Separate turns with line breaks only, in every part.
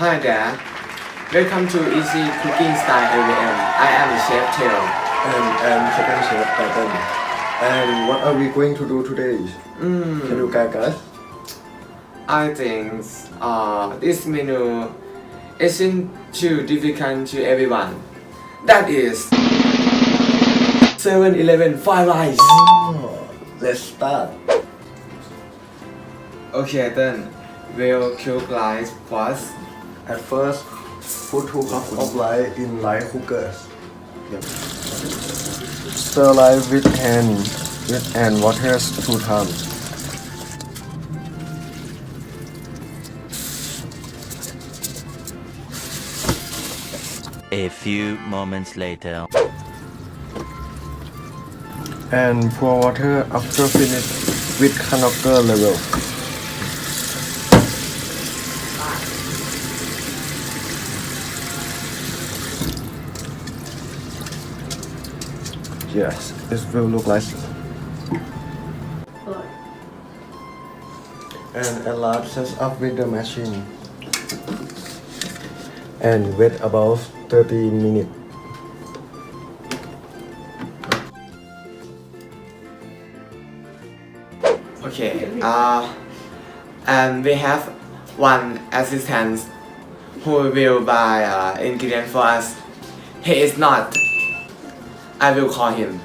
Hi there. Welcome to Easy Cooking Style AVM. I am Chef Tail.
And second chef Titan. And what are we going to do today? Can you guide us?
I think this menu isn't too difficult to everyone. That is 7-Eleven fried rice.
Let's start.
Okay then, we'll cook rice first.
At first, put 2 cups of rice in rice cookers. Stir rice with and water 2 times.
A few moments later.
And pour water after finish with Chonchanok level. Yes, it will look like. And enlarge set up with the machine. And wait about 30 minutes.
Okay. And we have one assistant who will buy ingredients for us. He is not. I will call him.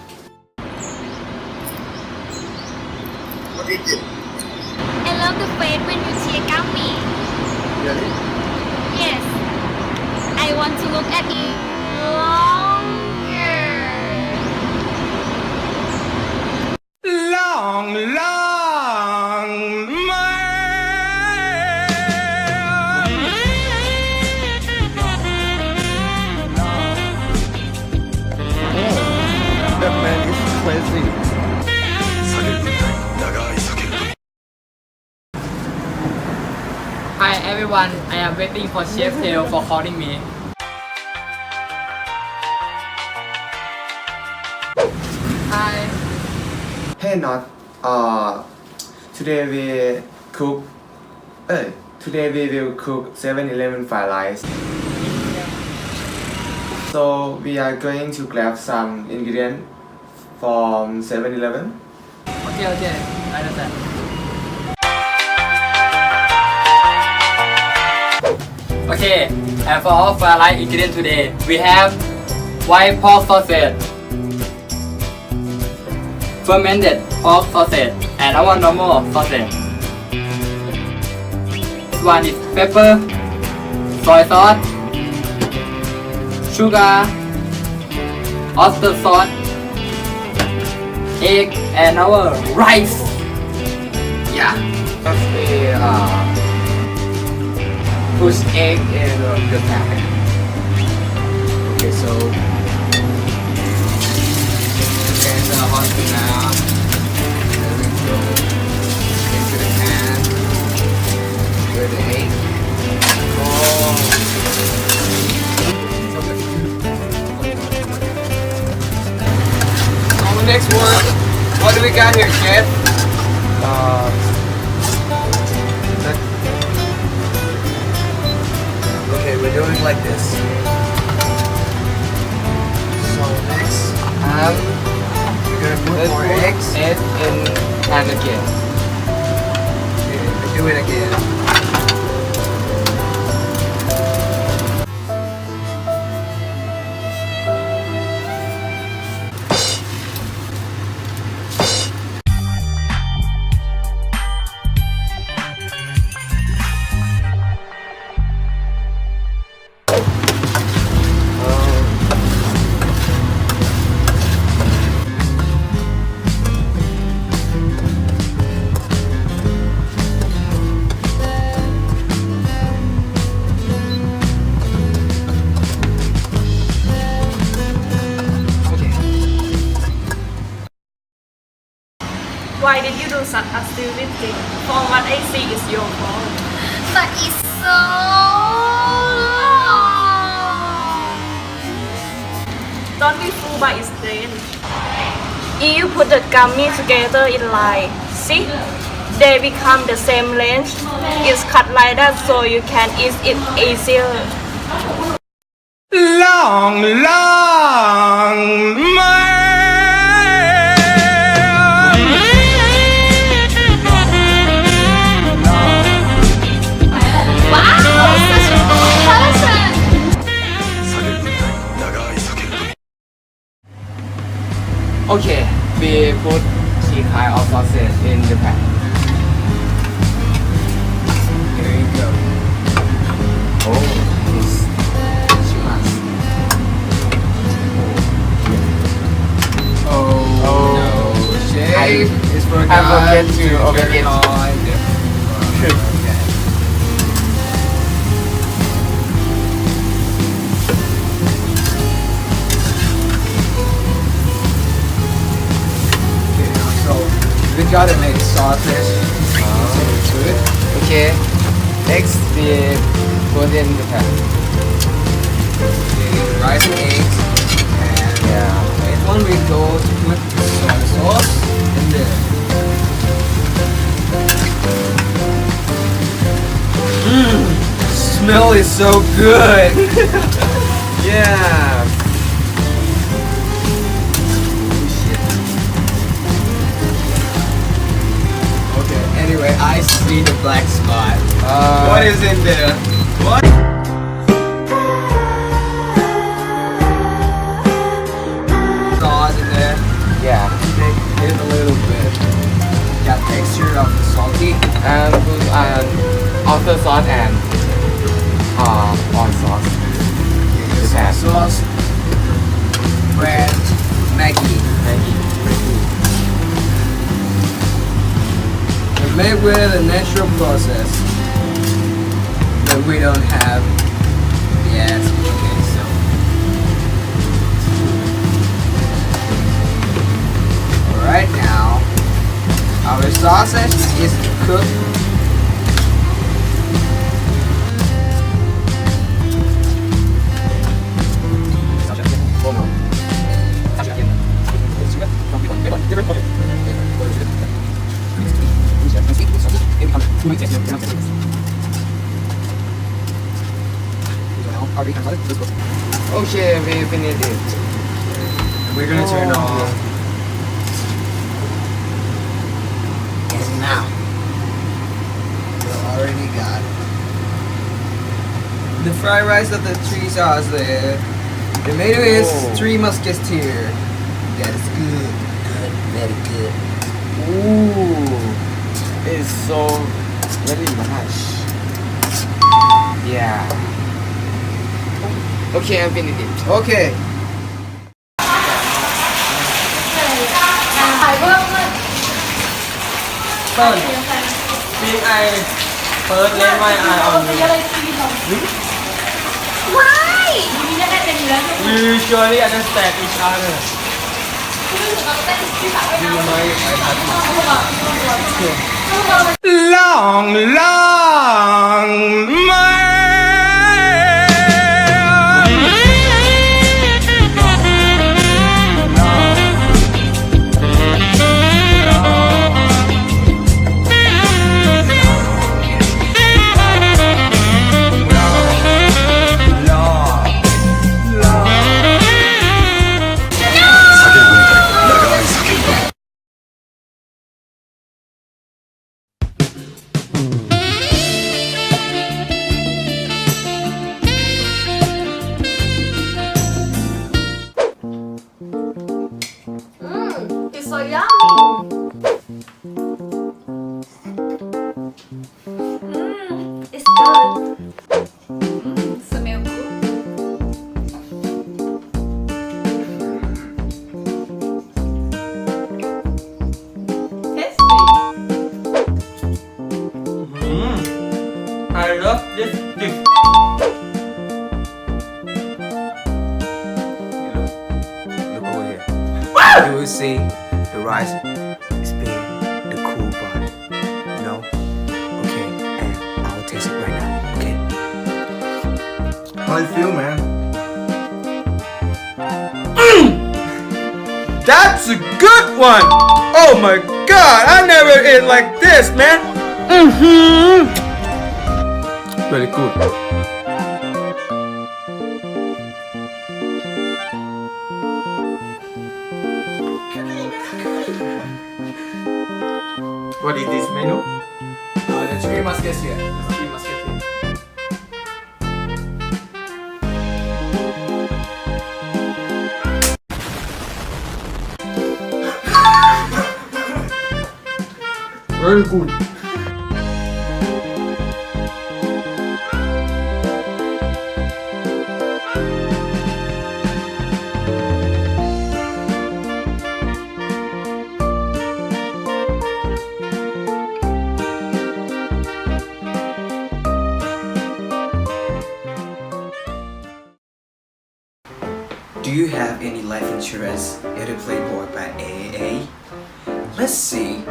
I love the face when you cheer up me.
Really?
Yes. I want to look at it longer.
That man is crazy.
Hi everyone, I am waiting for Chef Tail for calling me. Hi.
Hey Not. Today we cook. Today we will cook 7-Eleven fried rice. So we are going to grab some ingredients from 7-Eleven.
Okay, I understand. Okay, and for our fried rice ingredient today, we have white pork sausage, fermented pork sausage, and our normal sausage. This one is pepper, soy sauce, sugar, oyster sauce, egg, and our rice. Yeah.
First we push egg in the pan. Okay, so get the hot now. Then we go into the pan with the egg. On the next one, what do we got here, Chef? Okay, we're doing like this. So next, we're gonna put more eggs. Egg in pan again. Okay, we do it again.
Why did you do such a stupid thing? From what I see, it's your fault.
But it's so long.
Don't be fooled by its strength. If you put the gummy together in line, see? they become the same length. It's cut like that so you can eat it easier.
Long, long,
Wow, such a cool person.
Okay, we put 3 kind of sausage in the pan.
There you go. Oh, this chimas. Oh, no. Shake is for
I forget to open it.
turn on the okay. So we gotta make sausage into it.
Okay, next we put in the pan.
Okay, rice and eggs. And later on we go to put soy sauce in there. Smell is so good. Yeah. Okay, anyway, I see the black spot. What is in there? What? Sauce in there.
Yeah,
Make it a little bit. Got texture of the salty.
and put oyster sauce and oil sauce. The pan.
Sauce. Bread. Maggi. It's made with a natural process that we don't have yet. Okay, so right now our sausage is cooked.
Okay, we finished it.
We're gonna turn off. And now we already got the fried rice of the 3 sauce there. The tomato is 3 musketeer. That is good. Good, very good.
Ooh, it's so very much. Yeah. Okay, I'm finished it.
Okay.
ต้นปีไอเปิดเล่นไว้ไอเอา
Why?
We usually understand each other.
Long, long,
It's so yummy. It's good. Smell good. Tasty.
I love this dish.
Look over here. You will see the rice is being the cool part. You know? Okay, and I will taste it right now. Okay?
How you feel, man?
That's a good one! Oh my god, I never ate like this, man! Very good. What is this menu? The three musketeers. Three musketeers. Very good. Do you have any life insurance either Playboy by AAA? Let's see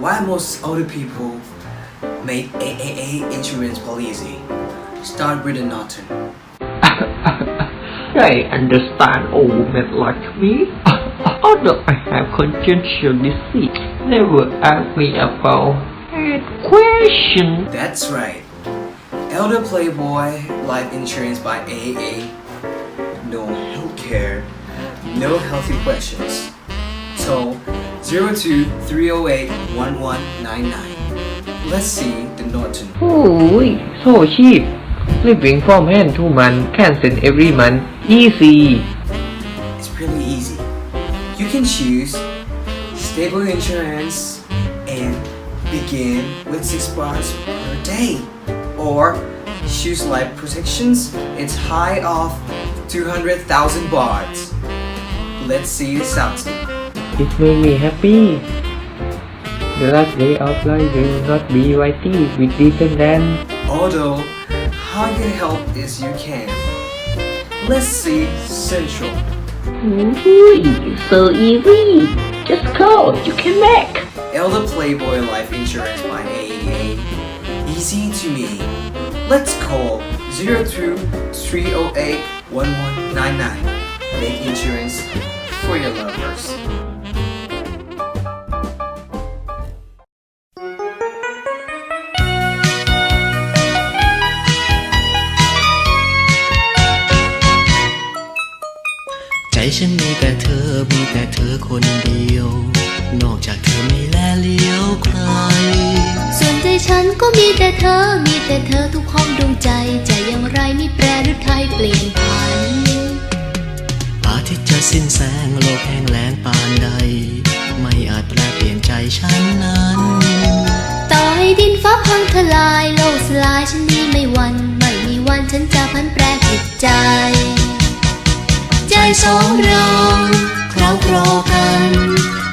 why most older people make AAA insurance policy. Start with the Norton.
I understand old men like me. Although I have congenital disease, never ask me about that question.
That's right. Elder Playboy life insurance by AAA. No healthcare, no healthy questions. So 02-308-1199. Let's see the Norton.
Oh, so cheap. Living from hand to month, cancel every month, easy.
It's really easy. You can choose stable insurance and begin with 6 bars per day, or choose life protections. It's high of 200,000 bahts. Let's see the South.
It made me happy. The last day of life will not be whitey with decent than.
Although, how you can help is you can. Let's see Central.
Ooh, so easy. Just call, you can make.
Elder Playboy Life Insurance by AAA. Easy to me. Let's call 02-308-1199. Make insurance for your lovers.
ใจฉันมีแต่เธอ มีแต่เธอคนเดียว นอกจากเธอไม่แลเลี้ยวใคร
ส่วนใจฉันก็มีแต่เธอ มีแต่เธอทุกห้องดวงใจ ใจอย่างไรไม่แปรหรือไทยเปลี่ยนผัน
อาทิตย์จะสิ้นแสงโลกแห้งแล้งปานใด ไม่อาจแปลเปลี่ยนใจฉันนั้น
ต่อให้ดินฟ้าพังทลายโลกสลายฉันนี้ไม่หวั่นไม่มีวันฉันจะพันแปรจิตใจ ใจสองเราคราวครอกัน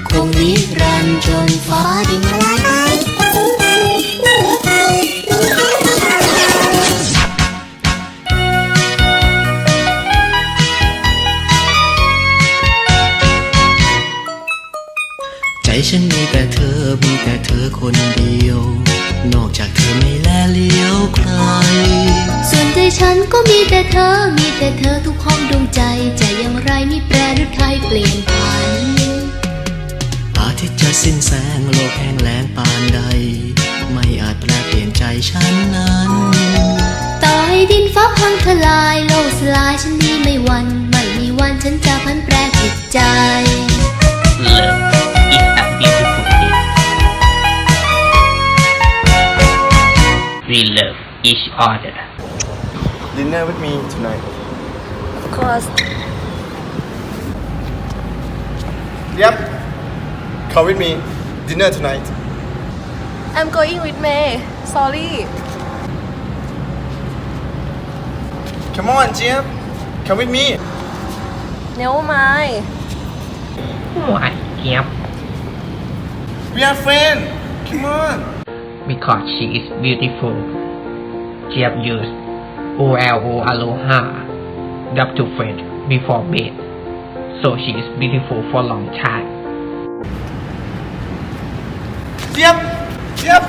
คงนิรันดร์จนฟ้าดินละลายไป
ใจฉันมีแต่เธอ มีแต่เธอคนเดียว นอกจากเธอไม่แลเลี้ยวใคร
ส่วนใจฉันก็มีแต่เธอ มีแต่เธอทุกห้องดวงใจ ใจอย่างไรไม่แปรหรือไทยเปลี่ยนผัน
อาทิตย์จะสิ้นแสงโลกแห้งแล้งปานใด ไม่อาจแปลเปลี่ยนใจฉันนั้น
ต่อให้ดินฟ้าพังทลายโลกสลายฉันนี้ไม่หวั่นไม่มีวันฉันจะพันแปรจิตใจ
Love is a beautiful thing. We love each other.
Dinner with me tonight.
Of course.
Yep. Come with me. Dinner tonight.
I'm going with May. Sorry.
Come on, Jim. Come with me.
Never mind.
Why, yep.
We are friends. Come on.
Because she is beautiful. Jeff used OLO aloha dub to friend before bed. So she is beautiful for long time.
Yep. Yep.